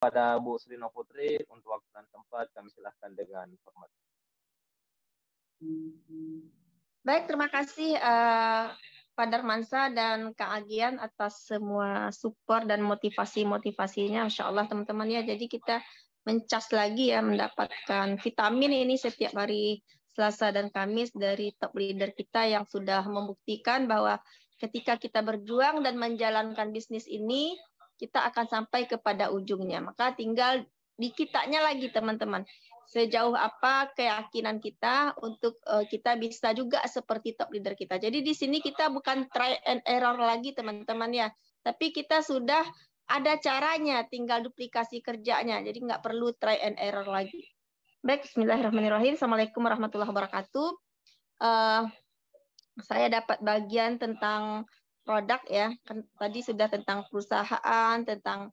kepada Bu Srino Putri untuk waktu dan tempat, kami silahkan dengan hormat. Baik, terima kasih Pak Darmansa dan Kak Agian atas semua support dan motivasi-motivasinya. Insya Allah teman-teman ya, jadi kita mencas lagi ya, mendapatkan vitamin ini setiap hari Selasa dan Kamis dari top leader kita yang sudah membuktikan bahwa ketika kita berjuang dan menjalankan bisnis ini, kita akan sampai kepada ujungnya. Maka tinggal di kitanya lagi teman-teman. Sejauh apa keyakinan kita untuk kita bisa juga seperti top leader kita. Jadi di sini kita bukan try and error lagi teman-teman ya, tapi kita sudah ada caranya, tinggal duplikasi kerjanya. Jadi nggak perlu try and error lagi. Baik, bismillahirrahmanirrahim. Assalamualaikum warahmatullahi wabarakatuh. Saya dapat bagian tentang produk ya. Kan tadi sudah tentang perusahaan, tentang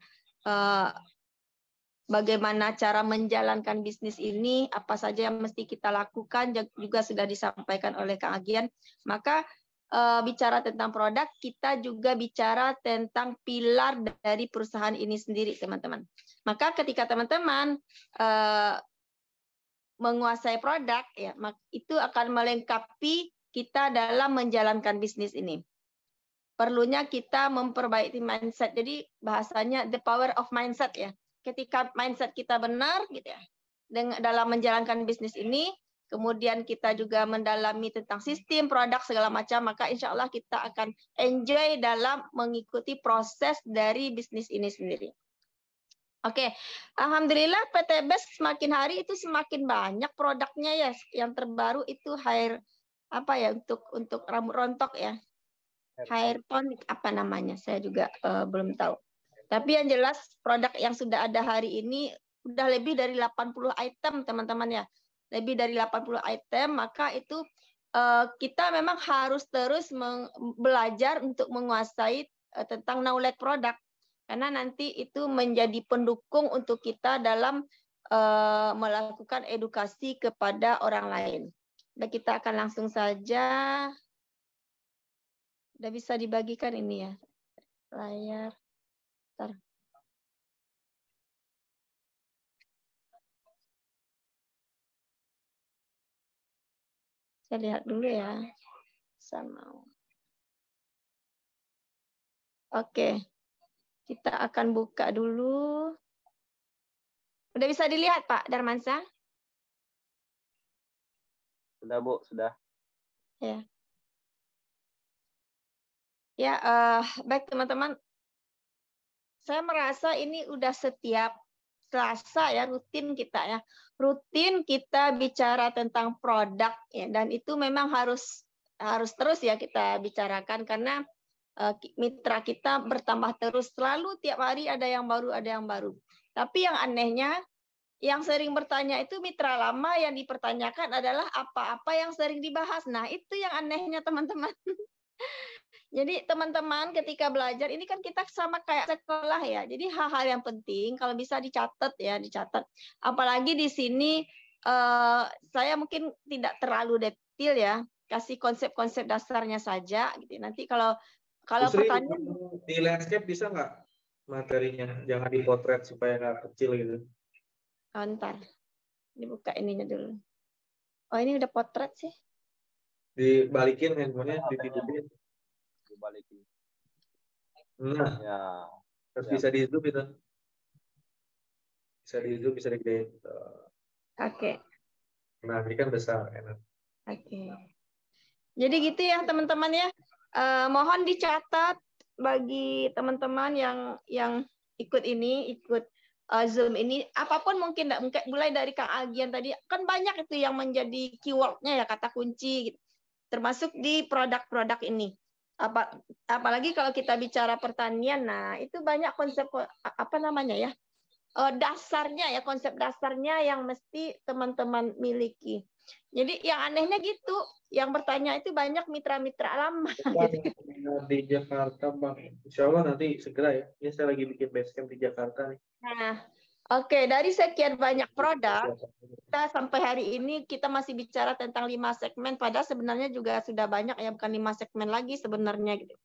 bagaimana cara menjalankan bisnis ini, apa saja yang mesti kita lakukan, juga sudah disampaikan oleh Kang Agian. Maka bicara tentang produk, kita juga bicara tentang pilar dari perusahaan ini sendiri, teman-teman. Maka ketika teman-teman menguasai produk, ya, itu akan melengkapi kita dalam menjalankan bisnis ini. Perlunya kita memperbaiki mindset. Jadi bahasanya the power of mindset ya. Ketika mindset kita benar gitu ya, dalam menjalankan bisnis ini, kemudian kita juga mendalami tentang sistem, produk, segala macam, maka insya Allah kita akan enjoy dalam mengikuti proses dari bisnis ini sendiri. Oke, alhamdulillah PT BES semakin hari itu semakin banyak produknya ya. Yang terbaru itu hair apa ya, untuk rambut rontok ya. Hair tonic apa namanya? Saya juga belum tahu. Tapi yang jelas produk yang sudah ada hari ini udah lebih dari 80 item teman-teman ya. Lebih dari 80 item, maka itu kita memang harus terus belajar untuk menguasai tentang knowledge produk. Karena nanti itu menjadi pendukung untuk kita dalam melakukan edukasi kepada orang lain. Dan kita akan langsung saja. Udah bisa dibagikan ini ya. Layar. Bentar. Saya lihat dulu ya. Sama. Oke. Kita akan buka dulu. Udah bisa dilihat Pak Darmansa? Sudah Bu, sudah. Ya. Ya, baik teman-teman. Saya merasa ini udah setiap Selasa ya, rutin kita ya. Rutin kita bicara tentang produk ya, dan itu memang harus terus ya kita bicarakan karena mitra kita bertambah terus, selalu tiap hari ada yang baru. Tapi yang anehnya, yang sering bertanya itu mitra lama, yang dipertanyakan adalah apa-apa yang sering dibahas. Nah, itu yang anehnya teman-teman. Jadi teman-teman ketika belajar ini kan kita sama kayak sekolah ya. Jadi hal-hal yang penting kalau bisa dicatat ya, dicatat. Apalagi di sini saya mungkin tidak terlalu detail ya, kasih konsep-konsep dasarnya saja gitu. Nanti kalau pertanyaan di landscape bisa nggak materinya? Jangan dipotret supaya nggak kecil gitu. Oh, ntar dibuka ininya dulu. Oh, ini udah potret sih. Dibalikin handphonenya, dititipin. Dibalikin. Nah, ya. Terus bisa di zoom itu. Bisa di zoom, bisa digedein. Oke. Nah, ini kan besar, enak. Oke. Jadi gitu ya teman-teman ya. Mohon dicatat bagi teman-teman yang ikut Zoom ini, apapun mungkin mulai dari Kang Agian tadi, kan banyak itu yang menjadi keywordnya ya, kata kunci gitu, termasuk di produk-produk ini. Apalagi kalau kita bicara pertanian, nah itu banyak konsep apa namanya ya, dasarnya ya, konsep dasarnya yang mesti teman-teman miliki. Jadi yang anehnya gitu, yang bertanya itu banyak mitra-mitra lama. Di Jakarta, Bang. Insya Allah nanti segera ya. Ini saya lagi bikin basecamp di Jakarta nih. Nah, oke, dari sekian banyak produk, kita sampai hari ini kita masih bicara tentang 5 segmen, padahal sebenarnya juga sudah banyak ya, bukan 5 segmen lagi sebenarnya gitu.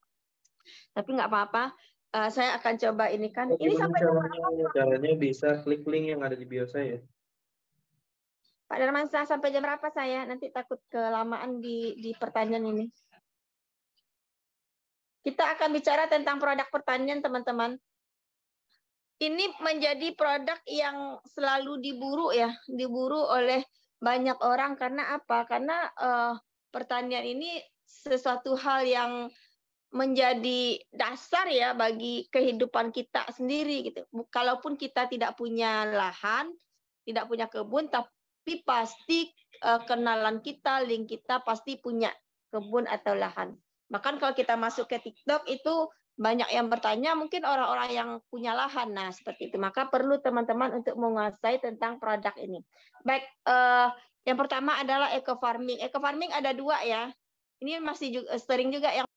Tapi nggak apa-apa, Saya akan coba ini kan. Oh, Ini gimana sampai caranya bisa klik link yang ada di bio saya. Pak Darmansyah sampai jam berapa saya? Nanti takut kelamaan di pertanyaan ini. Kita akan bicara tentang produk pertanian, teman-teman. Ini menjadi produk yang selalu diburu ya, diburu oleh banyak orang karena apa? Karena pertanian ini sesuatu hal yang menjadi dasar ya bagi kehidupan kita sendiri gitu. Kalaupun kita tidak punya lahan, tidak punya kebun, tapi pasti kenalan kita, link kita pasti punya kebun atau lahan. Bahkan kalau kita masuk ke TikTok itu banyak yang bertanya, mungkin orang-orang yang punya lahan. Nah, seperti itu. Maka perlu teman-teman untuk menguasai tentang produk ini. Baik, yang pertama adalah eco farming. Eco farming ada dua ya. Ini masih juga, sering juga yang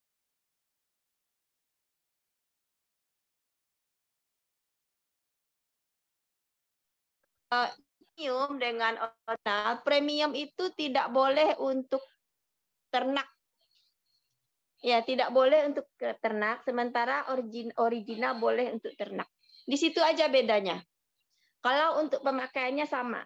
premium dengan original. Premium itu tidak boleh untuk ternak. Ya, tidak boleh untuk ternak, sementara original boleh untuk ternak. Di situ aja bedanya. Kalau untuk pemakaiannya sama.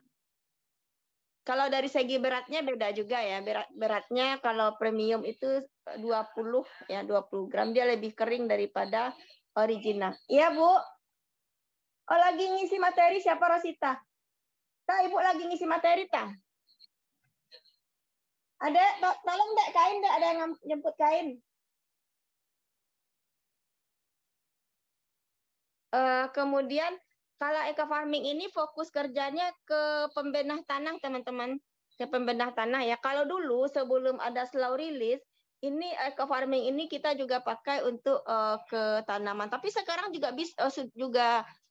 Kalau dari segi beratnya beda juga ya. Beratnya kalau premium itu 20 ya, 20 gram, dia lebih kering daripada original. Iya, Bu. Oh, lagi ngisi materi siapa, Rosita? Ibu lagi ngisi materi, ta? Ada, tolong dek kain, dek, ada yang jemput kain. Kemudian kalau eco farming ini fokus kerjanya ke pembenah tanah, teman-teman. Ke pembenah tanah ya. Kalau dulu sebelum ada slow release, ini eco farming ini kita juga pakai untuk ke tanaman. Tapi sekarang juga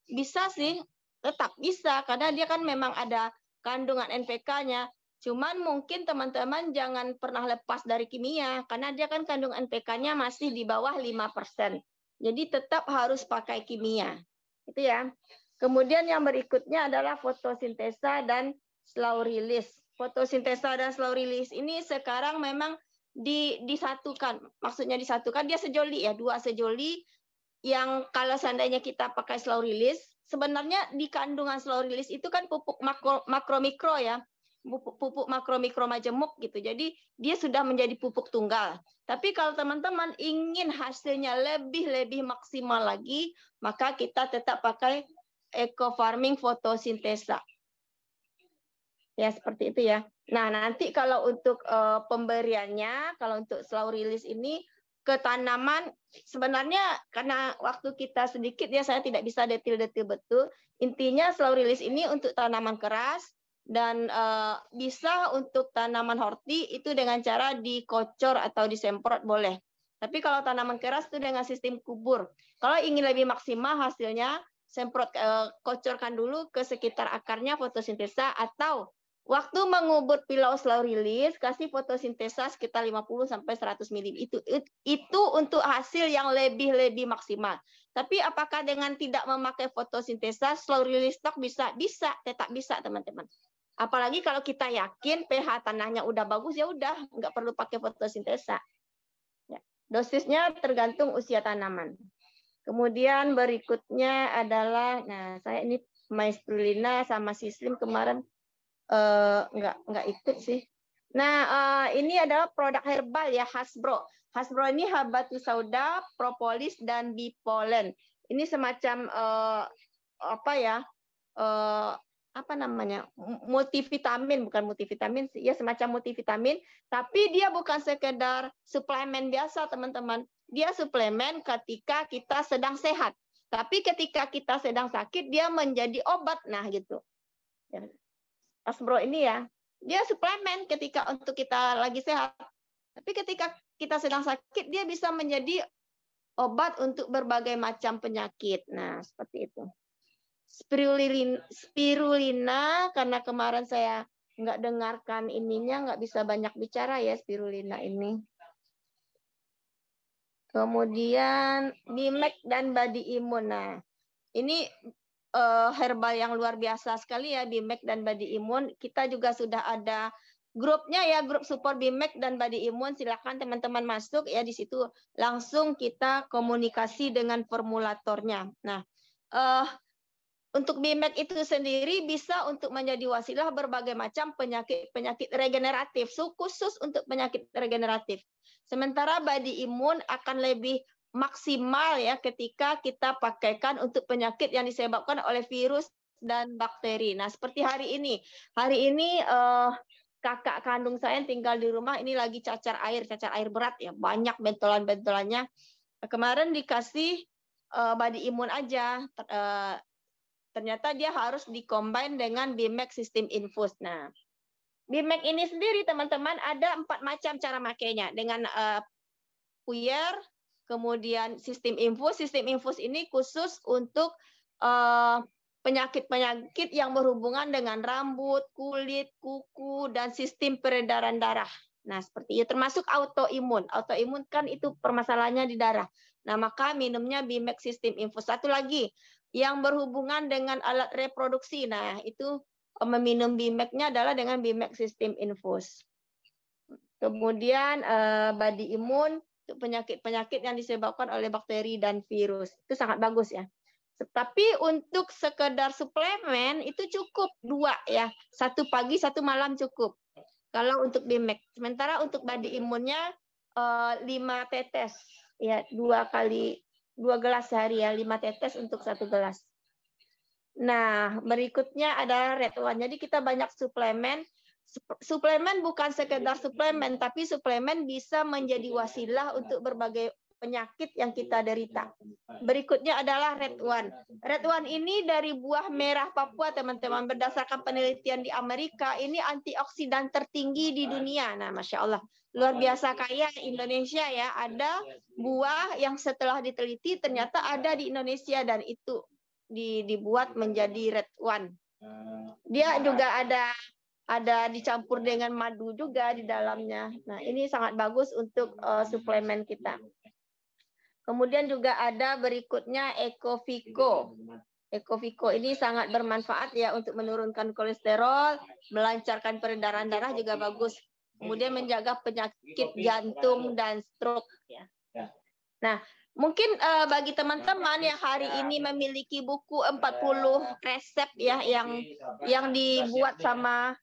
bisa sih, tetap bisa karena dia kan memang ada kandungan NPK-nya. Cuman mungkin teman-teman jangan pernah lepas dari kimia karena dia kan kandungan NPK-nya masih di bawah 5%. Jadi tetap harus pakai kimia. Itu ya. Kemudian yang berikutnya adalah fotosintesa dan slow release. Fotosintesa dan slow release ini sekarang memang disatukan. Maksudnya disatukan, dia sejoli ya, dua sejoli yang kalau seandainya kita pakai slow release, sebenarnya di kandungan slow release itu kan pupuk makro mikro ya, pupuk makro mikro majemuk gitu. Jadi dia sudah menjadi pupuk tunggal. Tapi kalau teman-teman ingin hasilnya lebih maksimal lagi, maka kita tetap pakai eco farming fotosintesa. Ya seperti itu ya. Nah nanti kalau untuk pemberiannya, kalau untuk slow release ini ke tanaman, sebenarnya karena waktu kita sedikit ya saya tidak bisa detail-detail betul. Intinya slow release ini untuk tanaman keras dan bisa untuk tanaman horti itu dengan cara dikocor atau disemprot boleh. Tapi kalau tanaman keras itu dengan sistem kubur. Kalau ingin lebih maksimal hasilnya, semprot kocorkan dulu ke sekitar akarnya fotosintesa atau waktu mengubur pilau slow release, kasih fotosintesa sekitar 50 sampai 100 ml. Itu untuk hasil yang lebih maksimal. Tapi apakah dengan tidak memakai fotosintesa slow release stok bisa? Bisa, tetap bisa, teman-teman. Apalagi kalau kita yakin pH tanahnya udah bagus, ya udah, nggak perlu pakai fotosintesa. Ya. Dosisnya tergantung usia tanaman. Kemudian berikutnya adalah, nah saya ini Spirulina sama Sislim kemarin nggak ikut sih. Nah, ini adalah produk herbal ya, Hasbro. Hasbro ini Habatus Sauda, propolis, dan bipolen. Ini semacam apa ya? Apa namanya? Multivitamin, bukan multivitamin sih, ya semacam multivitamin. Tapi dia bukan sekedar suplemen biasa, teman-teman. Dia suplemen ketika kita sedang sehat. Tapi ketika kita sedang sakit, dia menjadi obat. Nah, gitu. Hasbro ini ya, dia suplemen ketika untuk kita lagi sehat. Tapi ketika kita sedang sakit, dia bisa menjadi obat untuk berbagai macam penyakit. Nah, seperti itu. Spirulina, karena kemarin saya nggak dengarkan ininya, nggak bisa banyak bicara ya spirulina ini. Kemudian Bimek dan Body Imun. Nah, ini herbal yang luar biasa sekali ya, Bimek dan Body Imun. Kita juga sudah ada grupnya ya, grup support BIMAC dan Body Immune, silakan teman-teman masuk ya, di situ langsung kita komunikasi dengan formulatornya. Nah, untuk BIMAC itu sendiri bisa untuk menjadi wasilah berbagai macam penyakit regeneratif, khusus untuk penyakit regeneratif. Sementara Body Immune akan lebih maksimal ya ketika kita pakaikan untuk penyakit yang disebabkan oleh virus dan bakteri. Nah, seperti hari ini kakak kandung saya yang tinggal di rumah ini lagi cacar air berat ya, banyak bentolan-bentolannya. Kemarin dikasih Body Immune aja, ternyata dia harus dikombin dengan BIMAC System Infus. Nah, BIMAC ini sendiri teman-teman ada 4 macam cara makainya, dengan puyer, kemudian sistem infus. Sistem infus ini khusus untuk penyakit-penyakit yang berhubungan dengan rambut, kulit, kuku, dan sistem peredaran darah. Nah, seperti itu, termasuk autoimun. Autoimun kan itu permasalahannya di darah. Nah, maka minumnya BIMAC System Infus. Satu lagi, yang berhubungan dengan alat reproduksi. Nah, itu meminum BIMAC-nya adalah dengan BIMAC System Infus. Kemudian Body Immune untuk penyakit-penyakit yang disebabkan oleh bakteri dan virus. Itu sangat bagus ya. Tapi untuk sekedar suplemen itu cukup 2 ya. 1 pagi, 1 malam cukup. Kalau untuk BIMAC. Sementara untuk Body Immune-nya 5 tetes ya, 2 gelas sehari ya, 5 tetes untuk 1 gelas. Nah, berikutnya ada Red One. Jadi kita banyak suplemen. Suplemen bukan sekedar suplemen, tapi suplemen bisa menjadi wasilah untuk berbagai penyakit yang kita derita. Berikutnya adalah Red One. Red One ini dari buah merah Papua, teman-teman. Berdasarkan penelitian di Amerika, ini antioksidan tertinggi di dunia. Nah, Masya Allah. Luar biasa kaya Indonesia ya. Ada buah yang setelah diteliti ternyata ada di Indonesia, dan itu dibuat menjadi Red One. Dia juga ada dicampur dengan madu juga di dalamnya. Nah, ini sangat bagus untuk suplemen kita. Kemudian juga ada berikutnya Ecovico. Ecovico ini sangat bermanfaat ya untuk menurunkan kolesterol, melancarkan peredaran darah juga bagus. Kemudian menjaga penyakit jantung dan stroke ya. Nah, mungkin bagi teman-teman yang hari ini memiliki buku 40 resep ya yang dibuat sama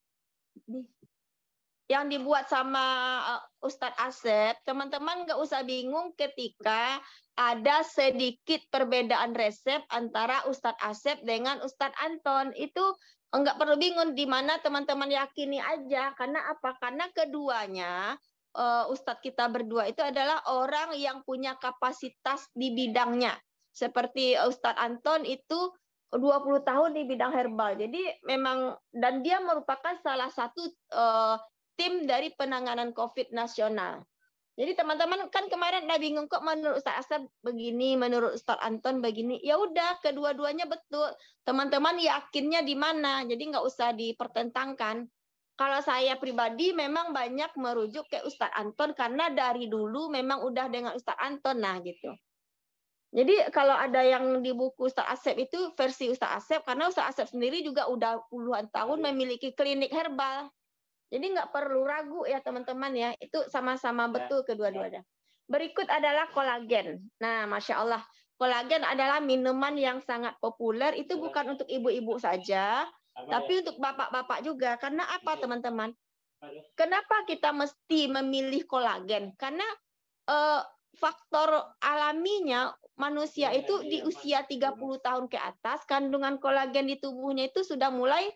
Ustadz Asep, teman-teman nggak usah bingung ketika ada sedikit perbedaan resep antara Ustadz Asep dengan Ustadz Anton. Itu nggak perlu bingung, di mana teman-teman yakini aja. Karena apa? Karena keduanya, Ustadz kita berdua itu adalah orang yang punya kapasitas di bidangnya. Seperti Ustadz Anton itu 20 tahun di bidang herbal. Jadi memang, dan dia merupakan salah satu tim dari penanganan COVID nasional. Jadi teman-teman kan kemarin udah bingung kok menurut Ustaz Asep begini, menurut Ustaz Anton begini. Ya udah, kedua-duanya betul. Teman-teman yakinnya di mana? Jadi nggak usah dipertentangkan. Kalau saya pribadi memang banyak merujuk ke Ustaz Anton karena dari dulu memang udah dengan Ustaz Anton, nah gitu. Jadi kalau ada yang di buku Ustaz Asep itu versi Ustaz Asep, karena Ustaz Asep sendiri juga udah puluhan tahun memiliki klinik herbal. Jadi nggak perlu ragu ya teman-teman ya, itu sama-sama betul kedua-duanya. Berikut adalah kolagen. Nah, Masya Allah, kolagen adalah minuman yang sangat populer. Itu bukan untuk ibu-ibu saja, tapi untuk bapak-bapak juga. Karena apa teman-teman? Kenapa kita mesti memilih kolagen? Karena faktor alaminya manusia itu di usia 30 tahun ke atas, kandungan kolagen di tubuhnya itu sudah mulai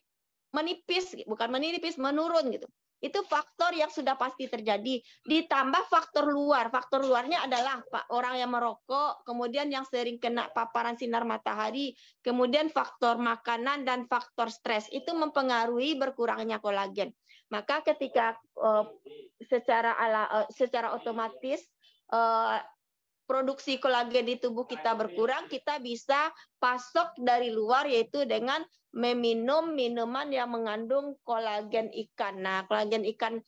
menipis, bukan menipis, menurun gitu. Itu faktor yang sudah pasti terjadi. Ditambah faktor luar. Faktor luarnya adalah orang yang merokok, kemudian yang sering kena paparan sinar matahari, kemudian faktor makanan dan faktor stres. Itu mempengaruhi berkurangnya kolagen. Maka ketika secara otomatis produksi kolagen di tubuh kita berkurang, kita bisa pasok dari luar, yaitu dengan meminum minuman yang mengandung kolagen ikan. Nah, kolagen ikan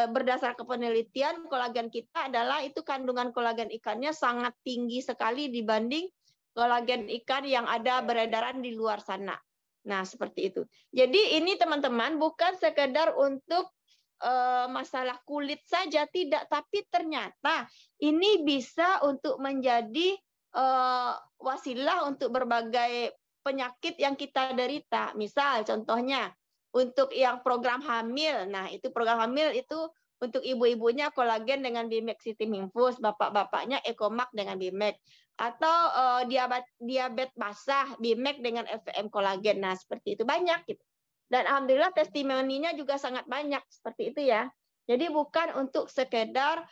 berdasarkan penelitian, kolagen kita adalah itu kandungan kolagen ikannya sangat tinggi sekali dibanding kolagen ikan yang ada beredaran di luar sana. Nah, seperti itu. Jadi ini teman-teman bukan sekedar untuk masalah kulit saja, tidak, tapi ternyata ini bisa untuk menjadi wasilah untuk berbagai penyakit yang kita derita. Misal contohnya untuk yang program hamil. Nah, itu program hamil itu untuk ibu-ibunya kolagen dengan Bimex System Infus, bapak-bapaknya Ecomax dengan Bimex. Atau diabetes basah, Bimex dengan FVM kolagen. Nah, seperti itu banyak gitu. Dan alhamdulillah testimoninya juga sangat banyak seperti itu ya. Jadi bukan untuk sekedar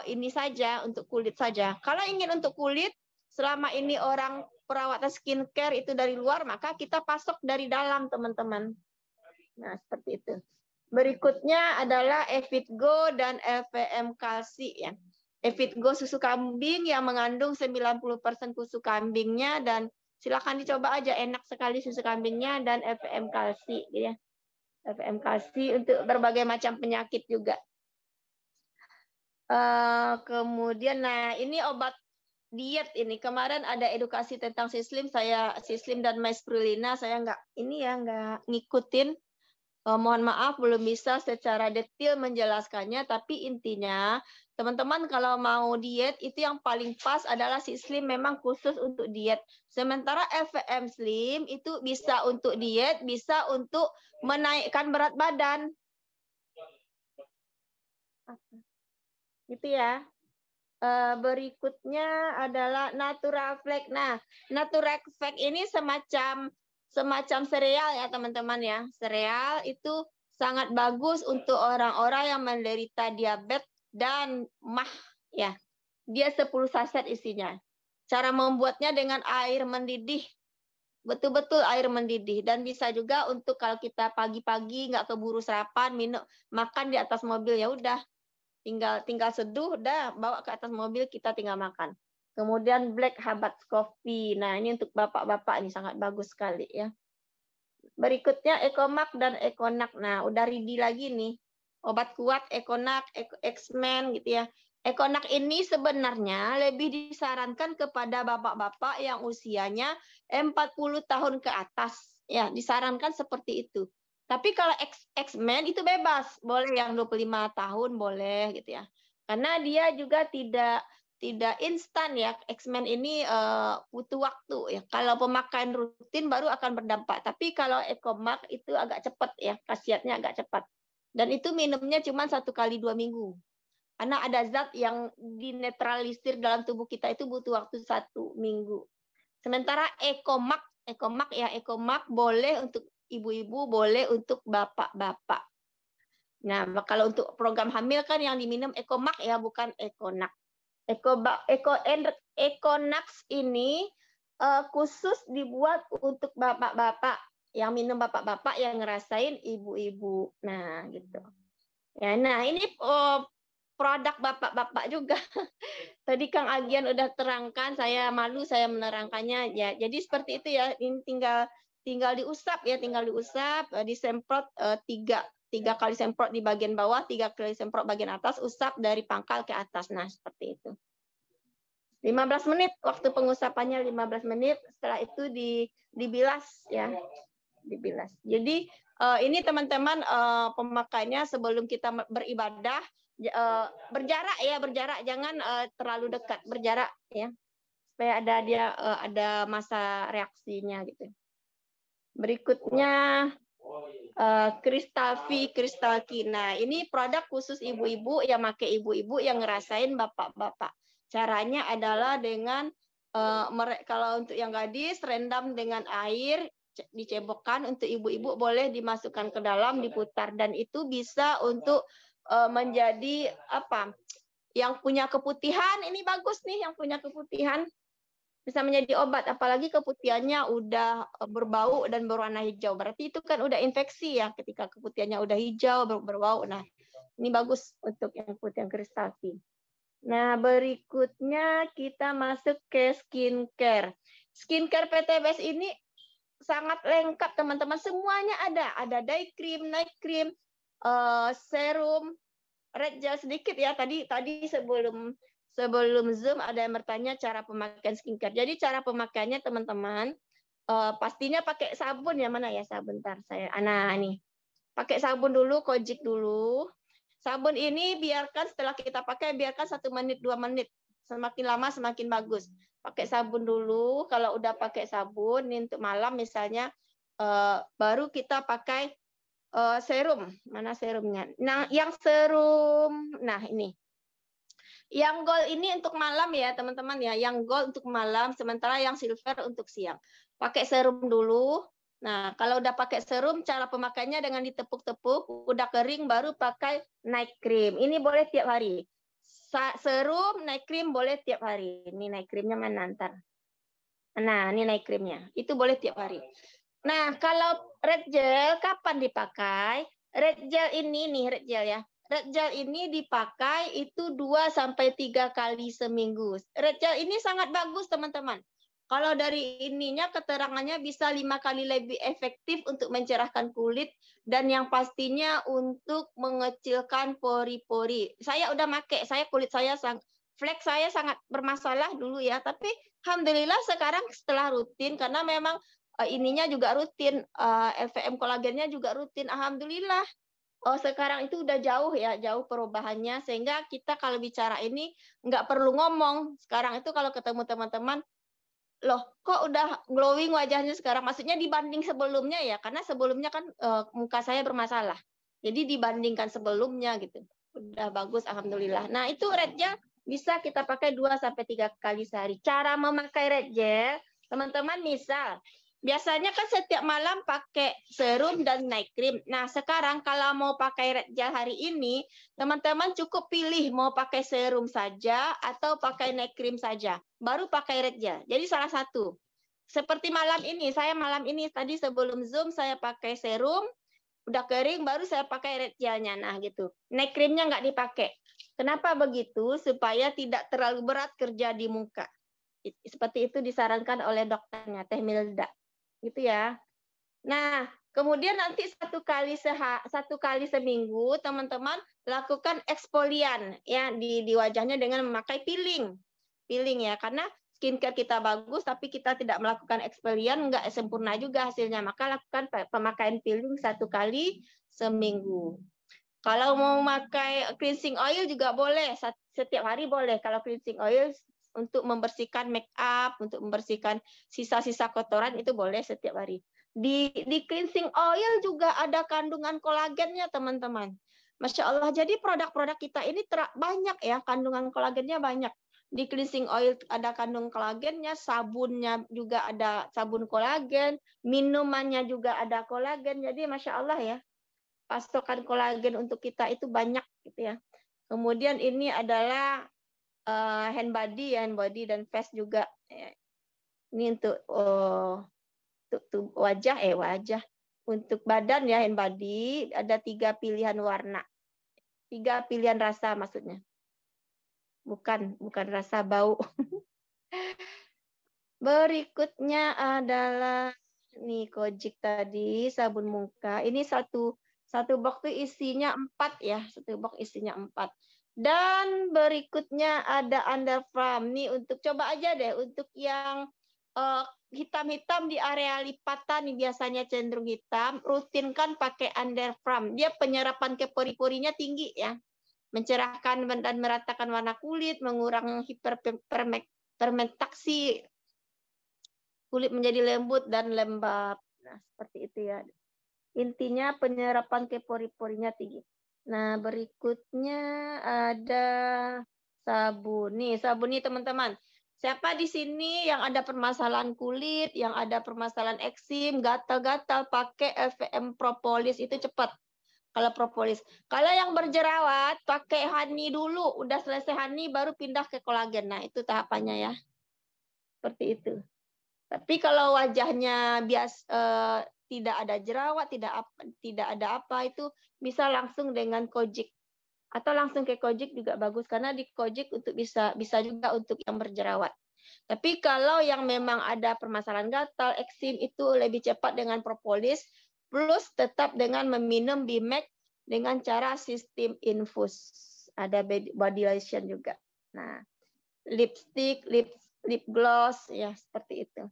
ini saja, untuk kulit saja. Kalau ingin untuk kulit, selama ini orang perawatan skincare itu dari luar, maka kita pasok dari dalam, teman-teman. Nah, seperti itu. Berikutnya adalah Evitgo dan LVM Kalsi ya. Evitgo susu kambing yang mengandung 90% susu kambingnya, dan silakan dicoba aja, enak sekali susu kambingnya, dan LVM Kalsi ya. LVM Kalsi untuk berbagai macam penyakit juga. Kemudian nah ini obat diet ini. Kemarin ada edukasi tentang Sislim, Sislim dan Spirulina saya nggak ngikutin. Mohon maaf belum bisa secara detail menjelaskannya, tapi intinya teman-teman kalau mau diet itu yang paling pas adalah Sislim, memang khusus untuk diet. Sementara FVM Slim itu bisa untuk diet, bisa untuk menaikkan berat badan. Gitu ya. Berikutnya adalah Natural Flex. Nah, Natural Flex ini semacam sereal ya teman-teman ya. Sereal itu sangat bagus untuk orang-orang yang menderita diabetes dan MAH ya. Dia 10 saset isinya. Cara membuatnya dengan air mendidih. Betul-betul air mendidih, dan bisa juga untuk kalau kita pagi-pagi nggak keburu sarapan, makan di atas mobil, ya udah tinggal seduh, udah bawa ke atas mobil, kita tinggal makan. Kemudian Black Habats Coffee. Nah, ini untuk bapak-bapak ini sangat bagus sekali ya. Berikutnya Ecomax dan Econax. Nah, udah ready lagi nih. Obat kuat Econax, X-Men gitu ya. Econax ini sebenarnya lebih disarankan kepada bapak-bapak yang usianya 40 tahun ke atas. Ya, disarankan seperti itu. Tapi kalau X-Men itu bebas, boleh yang 25 tahun boleh gitu ya. Karena dia juga tidak instan ya. X-Men ini butuh waktu ya. Kalau pemakaian rutin baru akan berdampak. Tapi kalau Ecomax itu agak cepat ya, khasiatnya agak cepat. Dan itu minumnya cuma 1 kali 2 minggu. Karena ada zat yang dinetralisir dalam tubuh kita itu butuh waktu 1 minggu. Sementara Ecomax boleh untuk ibu-ibu, boleh untuk bapak-bapak. Nah, kalau untuk program hamil kan yang diminum Ecomax ya, bukan Econax. Econax ini khusus dibuat untuk bapak-bapak, yang minum bapak-bapak yang ngerasain ibu-ibu. Nah, gitu. Ya, nah ini produk bapak-bapak juga. Tadi Kang Agian udah terangkan, saya malu saya menerangkannya ya. Jadi seperti itu ya. Ini tinggal diusap ya, disemprot 3 kali semprot di bagian bawah, 3 kali semprot bagian atas, usap dari pangkal ke atas. Nah, seperti itu. 15 menit waktu pengusapannya, 15 menit. Setelah itu dibilas ya. Dibilas. Jadi ini teman-teman pemakaiannya sebelum kita beribadah, berjarak, jangan terlalu dekat, berjarak ya, supaya ada masa reaksinya gitu. Berikutnya Crystal Kina. Ini produk khusus ibu-ibu yang pakai, ibu-ibu yang ngerasain bapak-bapak. Caranya adalah dengan kalau untuk yang gadis rendam dengan air, dicebokkan. Untuk ibu-ibu boleh dimasukkan ke dalam, diputar, dan itu bisa untuk menjadi yang punya keputihan. Ini bagus nih, yang punya keputihan bisa menjadi obat, apalagi keputihannya udah berbau dan berwarna hijau, berarti itu kan udah infeksi ya. Ketika keputihannya udah hijau berbau, nah ini bagus untuk yang putih, yang Crystal. Nah, berikutnya kita masuk ke skincare. Skincare PTBS ini sangat lengkap teman-teman, semuanya ada. Ada day cream, night cream, serum, red gel sedikit ya. Tadi sebelum Zoom ada yang bertanya cara pemakaian skincare. Jadi cara pemakaiannya teman-teman, pastinya pakai sabun ya, mana ya sabun, bentar saya. Nah, ini. Pakai sabun dulu, Kojic dulu. Sabun ini biarkan setelah kita pakai, biarkan 1 menit, 2 menit. Semakin lama semakin bagus. Pakai sabun dulu. Kalau udah pakai sabun, ini untuk malam misalnya, baru kita pakai serum. Mana serumnya? Nah, yang serum, nah ini. Yang gold ini untuk malam ya, teman-teman ya. Yang gold untuk malam, sementara yang silver untuk siang. Pakai serum dulu. Nah, kalau udah pakai serum, cara pemakaiannya dengan ditepuk-tepuk, udah kering, baru pakai night cream. Ini boleh tiap hari. Serum, night cream boleh tiap hari. Ini night creamnya mana ntar. Nah, ini night creamnya. Itu boleh tiap hari. Nah, kalau red gel, kapan dipakai? Red gel ini nih, red gel ya. Red gel ini dipakai itu 2-3 kali seminggu. Red gel ini sangat bagus, teman-teman. Kalau dari ininya keterangannya bisa 5 kali lebih efektif untuk mencerahkan kulit dan yang pastinya untuk mengecilkan pori-pori. Saya udah pakai, kulit saya flek saya sangat bermasalah dulu ya, tapi alhamdulillah sekarang setelah rutin karena memang ininya juga rutin, LVM kolagennya juga rutin, alhamdulillah. Sekarang itu udah jauh ya, jauh perubahannya sehingga kita kalau bicara ini nggak perlu ngomong. Sekarang itu kalau ketemu teman-teman, loh kok udah glowing wajahnya sekarang? Maksudnya dibanding sebelumnya ya, karena sebelumnya kan muka saya bermasalah. Jadi dibandingkan sebelumnya gitu. Udah bagus alhamdulillah. Nah, itu red gel bisa kita pakai 2-3 kali sehari. Cara memakai red gel, teman-teman misal biasanya kan setiap malam pakai serum dan night cream. Nah, sekarang kalau mau pakai red gel hari ini, teman-teman cukup pilih mau pakai serum saja atau pakai night cream saja. Baru pakai red gel. Jadi salah satu. Seperti malam ini, saya malam ini tadi sebelum Zoom saya pakai serum, udah kering baru saya pakai red gelnya. Nah, gitu. Night creamnya nggak dipakai. Kenapa begitu? Supaya tidak terlalu berat kerja di muka. Seperti itu disarankan oleh dokternya, Teh Milda. Gitu ya. Nah, kemudian nanti 1 kali seminggu teman-teman lakukan eksfolian ya di wajahnya dengan memakai peeling. Peeling ya, karena skincare kita bagus tapi kita tidak melakukan eksfolian nggak sempurna juga hasilnya. Maka lakukan pemakaian peeling 1 kali seminggu. Kalau mau pakai cleansing oil juga boleh, setiap hari boleh. Kalau cleansing oil untuk membersihkan make up, untuk membersihkan sisa-sisa kotoran itu boleh setiap hari. Di cleansing oil juga ada kandungan kolagennya, teman-teman. Masya Allah, jadi produk-produk kita ini banyak ya, kandungan kolagennya banyak. Di cleansing oil ada kandung kolagennya, sabunnya juga ada sabun kolagen, minumannya juga ada kolagen. Jadi Masya Allah ya, pasokan kolagen untuk kita itu banyak gitu ya. Kemudian ini adalah hand body dan face juga. Ini untuk wajah. Untuk badan ya hand body ada 3 pilihan warna. 3 pilihan rasa maksudnya. Bukan rasa bau. Berikutnya adalah nih Kojic tadi sabun muka. Ini satu box itu isinya 4 ya. 1 box isinya 4. Dan berikutnya ada Underfarm. Nih untuk coba aja deh untuk yang hitam-hitam di area lipatan nih biasanya cenderung hitam, rutinkan pakai Underfarm. Dia penyerapan ke pori-porinya tinggi ya. Mencerahkan dan meratakan warna kulit, mengurangi hiperpigmentasi, kulit menjadi lembut dan lembab. Nah, seperti itu ya. Intinya penyerapan ke pori-porinya tinggi. Nah, berikutnya ada sabun. Nih, sabun nih teman-teman. Siapa di sini yang ada permasalahan kulit, yang ada permasalahan eksim, gatal-gatal, pakai LVM Propolis itu cepat. Kalau propolis. Kalau yang berjerawat, pakai honey dulu. Udah selesai honey, baru pindah ke kolagen. Nah, itu tahapannya ya. Seperti itu. Tapi kalau wajahnya tidak ada jerawat, tidak ada apa, itu bisa langsung dengan Kojic. Atau langsung ke Kojic juga bagus. Karena di Kojic untuk bisa juga untuk yang berjerawat. Tapi kalau yang memang ada permasalahan gatal, eksim, itu lebih cepat dengan propolis. Plus tetap dengan meminum Bimax dengan cara sistem infus. Ada body lotion juga. Nah, lipstick, lip gloss, ya seperti itu.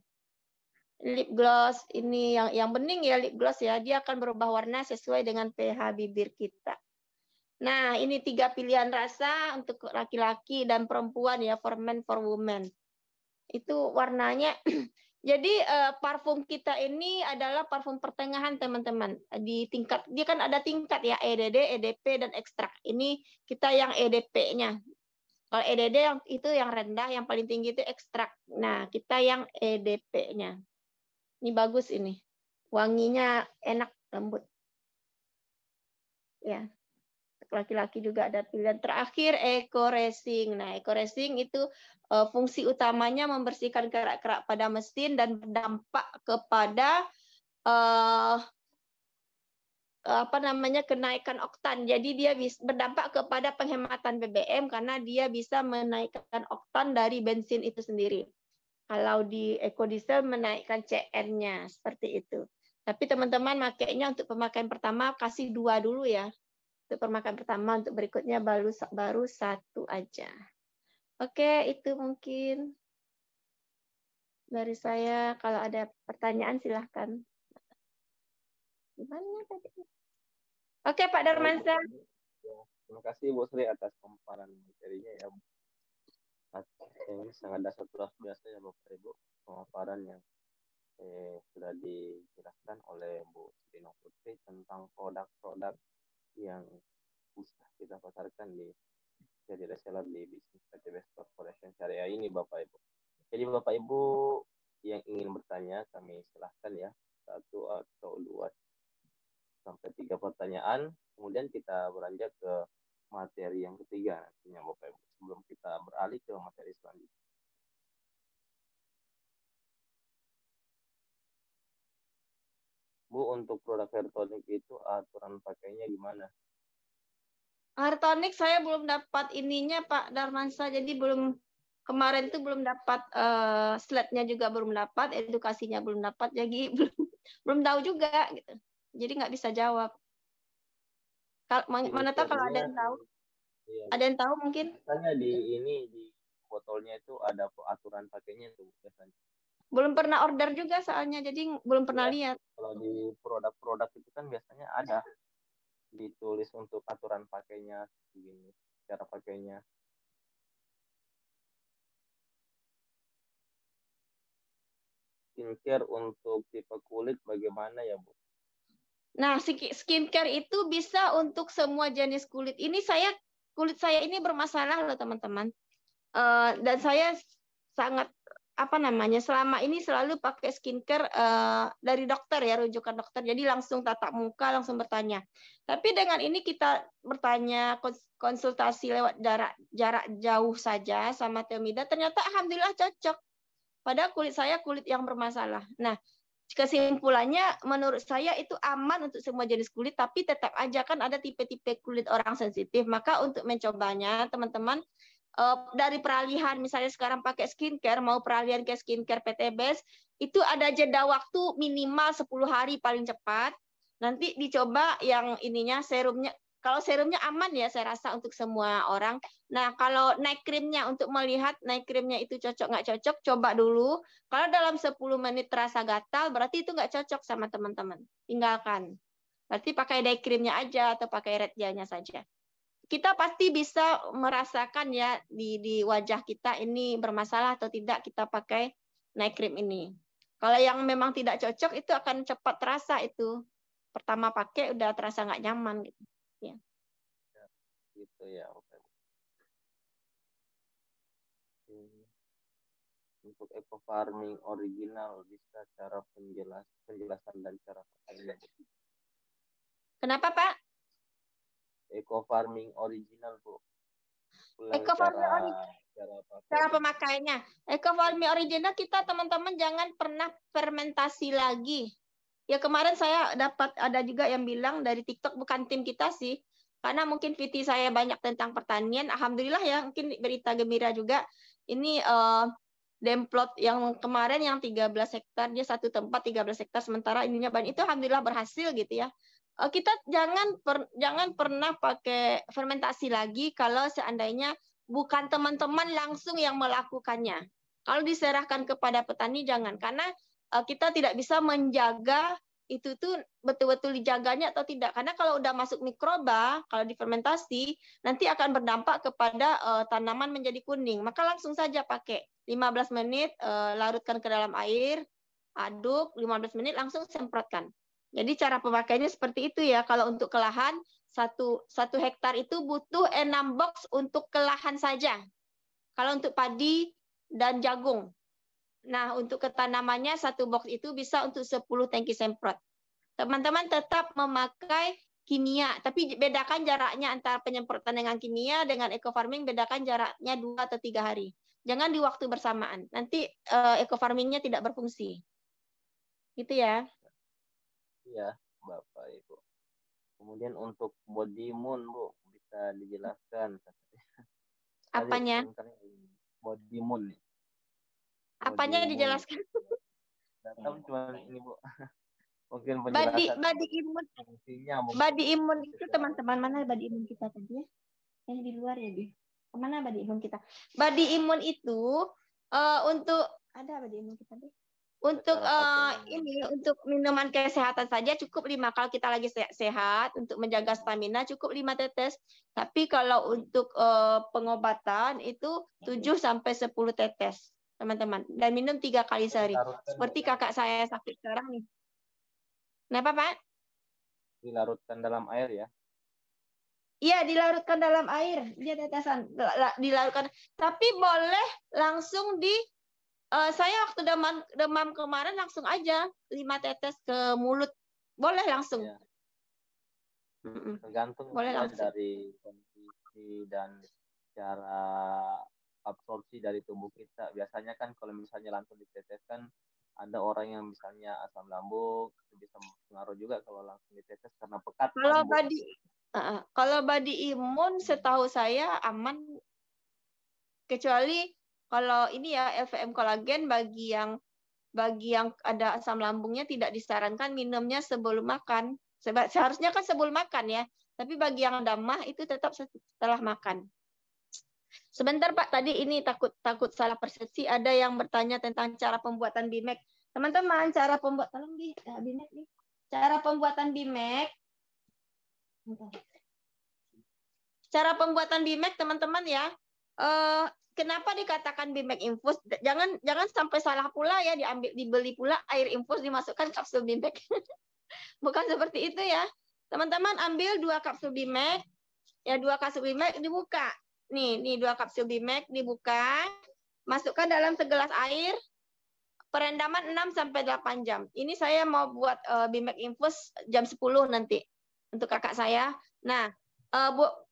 lip gloss ini yang bening ya, lip gloss ya, dia akan berubah warna sesuai dengan pH bibir kita. Nah, ini 3 pilihan rasa untuk laki-laki dan perempuan ya, for men, for women. Itu warnanya. Jadi parfum kita ini adalah parfum pertengahan teman-teman. Di tingkat, dia kan ada tingkat ya, EDD, EDP, dan ekstrak. Ini kita yang EDP-nya. Kalau EDD itu yang rendah, yang paling tinggi itu ekstrak. Nah, kita yang EDP-nya. Ini bagus ini. Wanginya enak, lembut. Ya. Laki-laki juga ada pilihan. Terakhir, eco racing. Nah, eco racing itu fungsi utamanya membersihkan kerak-kerak pada mesin dan berdampak kepada kenaikan oktan. Jadi dia bisa berdampak kepada penghematan BBM karena dia bisa menaikkan oktan dari bensin itu sendiri. Kalau di ekodiesel menaikkan CN-nya seperti itu. Tapi teman-teman makainya untuk pemakaian pertama kasih 2 dulu ya. Untuk pemakaian pertama, untuk berikutnya baru 1 aja. Oke, itu mungkin dari saya. Kalau ada pertanyaan silahkan. Gimana tadi? Oke, Pak Darmansyah. Terima kasih Bu Sri atas pemaparan materinya ya. Ini sangat dasar luar biasa ya Bapak Ibu, pemaparan yang sudah dijelaskan oleh Bu Sri Putri tentang produk-produk yang bisa kita pasarkan jadi reseller di bisnis PT Best Corporation Syariah ini Bapak Ibu. Jadi Bapak Ibu yang ingin bertanya kami silahkan ya, 1 atau 2 sampai 3 pertanyaan, kemudian kita beranjak ke materi yang ketiga nantinya Bapak Ibu, sebelum kita beralih ke materi selanjutnya. Bu, untuk produk hair tonic itu aturan pakainya gimana? Hair tonic saya belum dapat ininya Pak Darmansyah, jadi kemarin tuh belum dapat slide-nya juga belum dapat, edukasinya belum dapat, jadi belum tahu juga gitu. Jadi nggak bisa jawab. Mana tahu kalau ada yang tahu. Iya, ada yang tahu mungkin? Misalnya di botolnya itu ada aturan pakainya tuh biasanya. Belum pernah order juga soalnya, jadi belum pernah lihat. Kalau di produk-produk itu kan biasanya ada ditulis untuk aturan pakainya, begini, cara pakainya. Skincare untuk tipe kulit bagaimana ya Bu? Nah, skincare itu bisa untuk semua jenis kulit. Kulit saya ini bermasalah loh teman-teman. Dan saya sangat selama ini selalu pakai skincare dari dokter ya, rujukan dokter. Jadi langsung tatap muka, langsung bertanya. Tapi dengan ini kita bertanya, konsultasi lewat jarak jauh saja sama Theomida, ternyata alhamdulillah cocok. Padahal kulit saya kulit yang bermasalah. Nah, kesimpulannya menurut saya itu aman untuk semua jenis kulit, tapi tetap aja kan ada tipe-tipe kulit orang sensitif. Maka untuk mencobanya, teman-teman, dari peralihan misalnya sekarang pakai skincare, mau peralihan ke skincare PT Best, itu ada jeda waktu minimal 10 hari paling cepat. Nanti dicoba yang ininya serumnya. Kalau serumnya aman ya saya rasa untuk semua orang. Nah kalau night creamnya untuk melihat night creamnya itu cocok nggak cocok, coba dulu. Kalau dalam 10 menit terasa gatal, berarti itu nggak cocok sama teman-teman. Tinggalkan. Berarti pakai day creamnya aja atau pakai red gelnya saja. Kita pasti bisa merasakan ya di wajah kita ini bermasalah atau tidak kita pakai night cream ini. Kalau yang memang tidak cocok itu akan cepat terasa itu. Pertama pakai udah terasa nggak nyaman gitu. Ya. Gitu ya. Untuk eco farming original bisa cara penjelasan dan cara pakainya. Kenapa Pak? Eco farming original Bu. Eco farming cara pemakaiannya. Eco farming original kita teman-teman jangan pernah fermentasi lagi. Ya kemarin saya dapat ada juga yang bilang dari TikTok, bukan tim kita sih, karena mungkin VT saya banyak tentang pertanian. Alhamdulillah ya, mungkin berita gembira juga. Ini demplot yang kemarin yang 13 hektar, dia satu tempat 13 hektar, sementara ininya banyak. Itu alhamdulillah berhasil gitu ya. Kita jangan pernah pakai fermentasi lagi kalau seandainya bukan teman-teman langsung yang melakukannya. Kalau diserahkan kepada petani jangan, karena kita tidak bisa menjaga itu tuh betul-betul dijaganya atau tidak. Karena kalau udah masuk mikroba, kalau difermentasi, nanti akan berdampak kepada tanaman menjadi kuning. Maka langsung saja pakai 15 menit, larutkan ke dalam air, aduk, 15 menit langsung semprotkan. Jadi cara pemakaiannya seperti itu ya. Kalau untuk ke lahan, satu hektar itu butuh 6 box untuk ke lahan saja. Kalau untuk padi dan jagung. Nah, untuk ketanamannya satu box itu bisa untuk 10 tangki semprot. Teman-teman tetap memakai kimia, tapi bedakan jaraknya antara penyemprotan dengan kimia dengan eco farming, bedakan jaraknya 2 atau 3 hari. Jangan di waktu bersamaan. Nanti eco farmingnya tidak berfungsi. Gitu ya. Iya, Bapak Ibu. Kemudian untuk body imun, Bu, bisa dijelaskan. Apanya? Body imun nih. Apanya dijelaskan? Datang cuma ini, Bu. Mungkin Body penjelasan imun. fungsinya Body imun itu teman-teman, mana body imun kita tadi ya? Yang di luar ya, Bi. Kemana body imun kita? Body imun itu untuk ada body imun kita, Bi. Untuk untuk minuman kesehatan saja cukup 5. Kalau kita lagi sehat untuk menjaga stamina cukup 5 tetes. Tapi kalau untuk pengobatan itu 7 sampai 10 tetes, teman-teman. Dan minum 3 kali sehari. Seperti kakak saya sakit sekarang nih. Kenapa, Pak? Dilarutkan dalam air ya. Iya, dilarutkan dalam air. Dia tetesan dilarutkan. Tapi boleh langsung saya waktu demam kemarin langsung aja 5 tetes ke mulut. Boleh langsung. Ya. Tergantung boleh ya langsung. dari kondisi dan cara absorpsi dari tubuh kita. Biasanya kan kalau misalnya langsung diteteskan, ada orang yang misalnya asam lambung, itu bisa pengaruh juga kalau langsung ditetes karena pekat. Kalau body imun setahu saya aman, kecuali kalau ini ya LVM kolagen bagi yang ada asam lambungnya tidak disarankan minumnya sebelum makan. Seharusnya kan sebelum makan ya, tapi bagi yang ada mah itu tetap setelah makan. Sebentar Pak, tadi ini takut salah persepsi. Ada yang bertanya tentang cara pembuatan BMAC. Teman-teman, cara pembuatan BMAC nih. Cara pembuatan BMAC. Cara pembuatan BMAC teman-teman ya. Kenapa dikatakan BMAC infus? Jangan sampai salah pula ya, dibeli pula air infus dimasukkan kapsul BMAC. Bukan seperti itu ya. Teman-teman ambil 2 kapsul BMAC, ya 2 kapsul BMAC dibuka. Nih 2 kapsul BMAC dibuka, masukkan dalam segelas air, perendaman 6 sampai 8 jam. Ini saya mau buat BMAC infus jam 10 nanti untuk kakak saya. Nah,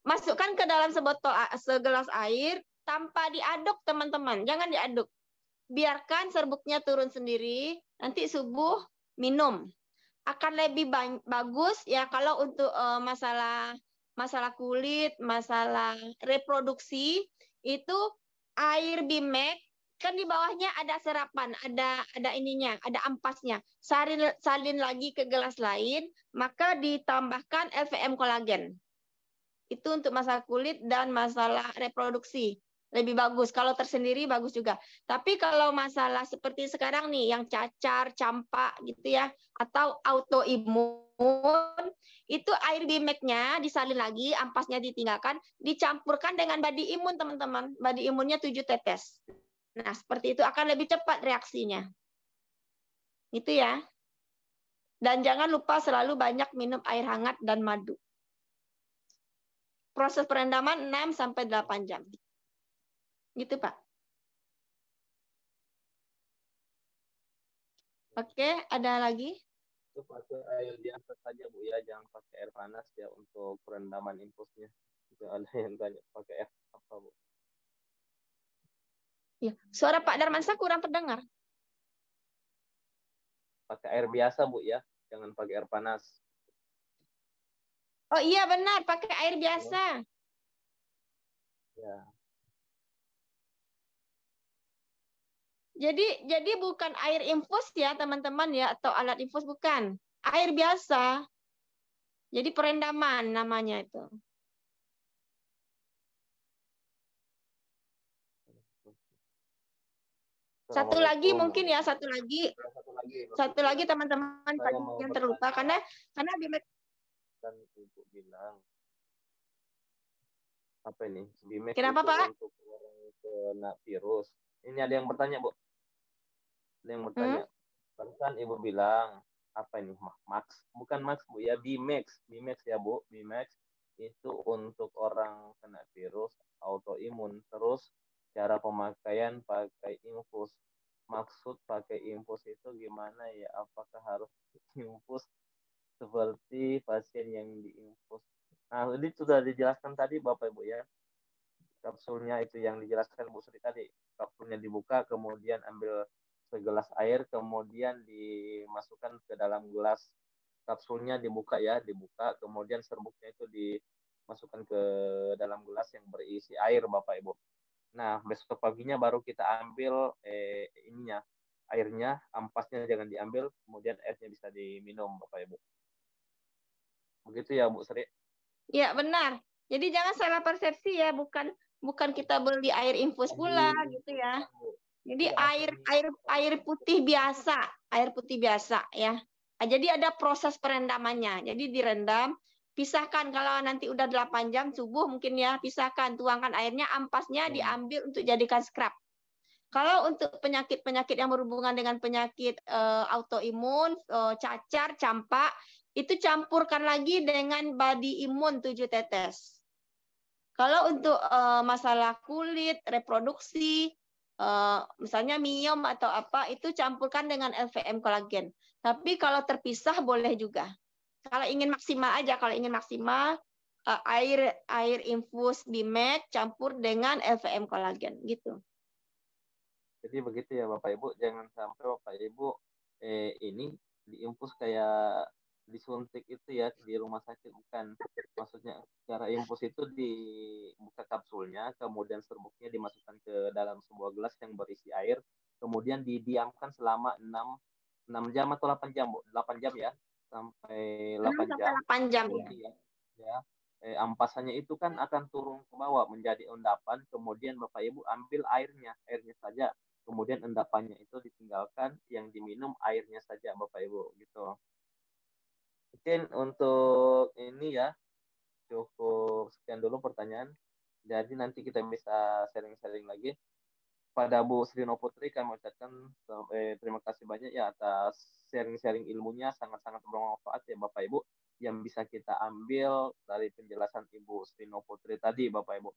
masukkan ke dalam segelas air tanpa diaduk teman-teman, jangan diaduk. Biarkan serbuknya turun sendiri, nanti subuh minum. Akan lebih bagus ya kalau untuk masalah kulit, masalah reproduksi itu air BMAC kan di bawahnya ada serapan, ada ininya, ada ampasnya. Salin lagi ke gelas lain, maka ditambahkan LVM kolagen. Itu untuk masalah kulit dan masalah reproduksi. Lebih bagus. Kalau tersendiri bagus juga. Tapi kalau masalah seperti sekarang nih, yang cacar, campak gitu ya, atau autoimun, itu air BMAC-nya disalin lagi, ampasnya ditinggalkan, dicampurkan dengan body imun teman-teman. Body imunnya 7 tetes. Nah, seperti itu akan lebih cepat reaksinya. Itu ya. Dan jangan lupa selalu banyak minum air hangat dan madu. Proses perendaman 6 sampai 8 jam. Gitu, Pak. Oke, ada lagi? Itu pakai air biasa saja, Bu ya, jangan pakai air panas ya untuk perendaman infusnya. Itu ada yang tanya pakai air apa, Bu? Ya, suara Pak Darmansyah kurang terdengar. Pakai air biasa, Bu ya, jangan pakai air panas. Oh iya benar, pakai air biasa. Ya. Jadi bukan air infus ya teman-teman ya, atau alat infus bukan. Air biasa. Jadi perendaman namanya itu. Satu lagi Assalamualaikum. mungkin ya, satu lagi teman-teman Saya mau yang terlupa karena Bimex kan Ibu bilang apa ini? Bimex Kenapa, itu Pak? untuk orang kena virus. Ini ada yang bertanya, Bu. Ada yang bertanya. Kan Ibu bilang apa ini? Max, bukan Max, Bu, ya Bimex. Bimex ya, Bu. Bimex itu untuk orang kena virus autoimun. Terus cara pemakaian pakai infus. Maksud pakai infus itu gimana ya? Apakah harus infus seperti pasien yang diinfus? Nah, ini sudah dijelaskan tadi Bapak Ibu ya. Kapsulnya itu yang dijelaskan Bu Sri tadi. Kapsulnya dibuka, kemudian ambil segelas air, kemudian dimasukkan ke dalam gelas. Kapsulnya dibuka ya, dibuka, kemudian serbuknya itu dimasukkan ke dalam gelas yang berisi air Bapak Ibu. Nah, besok paginya baru kita ambil ininya, airnya, ampasnya jangan diambil, kemudian airnya bisa diminum Bapak Ibu. Begitu ya Bu Sri? Ya, benar. Jadi jangan salah persepsi ya, bukan kita beli air infus pula gitu ya. Jadi air putih biasa ya. Nah, jadi ada proses perendamannya. Jadi direndam, pisahkan kalau nanti udah 8 jam subuh mungkin ya, pisahkan, tuangkan airnya, ampasnya diambil untuk jadikan scrub. Kalau untuk penyakit-penyakit yang berhubungan dengan penyakit autoimun, cacar, campak, itu campurkan lagi dengan body imun 7 tetes. Kalau untuk masalah kulit, reproduksi, misalnya miom atau apa, itu campurkan dengan LVM kolagen. Tapi kalau terpisah boleh juga. Kalau ingin maksimal aja, air infus Bimex campur dengan LVM kolagen gitu. Jadi begitu ya Bapak Ibu, jangan sampai Bapak Ibu ini diinfus kayak disuntik itu ya di rumah sakit, bukan. Maksudnya cara infus itu dibuka kapsulnya, kemudian serbuknya dimasukkan ke dalam sebuah gelas yang berisi air, kemudian didiamkan selama 6 jam atau 8 jam, Bu. 8 jam ya, sampai 8 jam. 8 jam ya. Ya. Ampasannya itu kan akan turun ke bawah menjadi endapan, kemudian Bapak Ibu ambil airnya saja, kemudian endapannya itu ditinggalkan, yang diminum airnya saja Bapak Ibu gitu. Mungkin untuk ini ya cukup sekian dulu pertanyaan. Jadi nanti kita bisa sharing-sharing lagi. Pada Bu Srino Putri kami ucapkan terima kasih banyak ya atas sharing-sharing ilmunya, sangat-sangat bermanfaat ya Bapak Ibu, yang bisa kita ambil dari penjelasan Ibu Srino Putri tadi Bapak Ibu.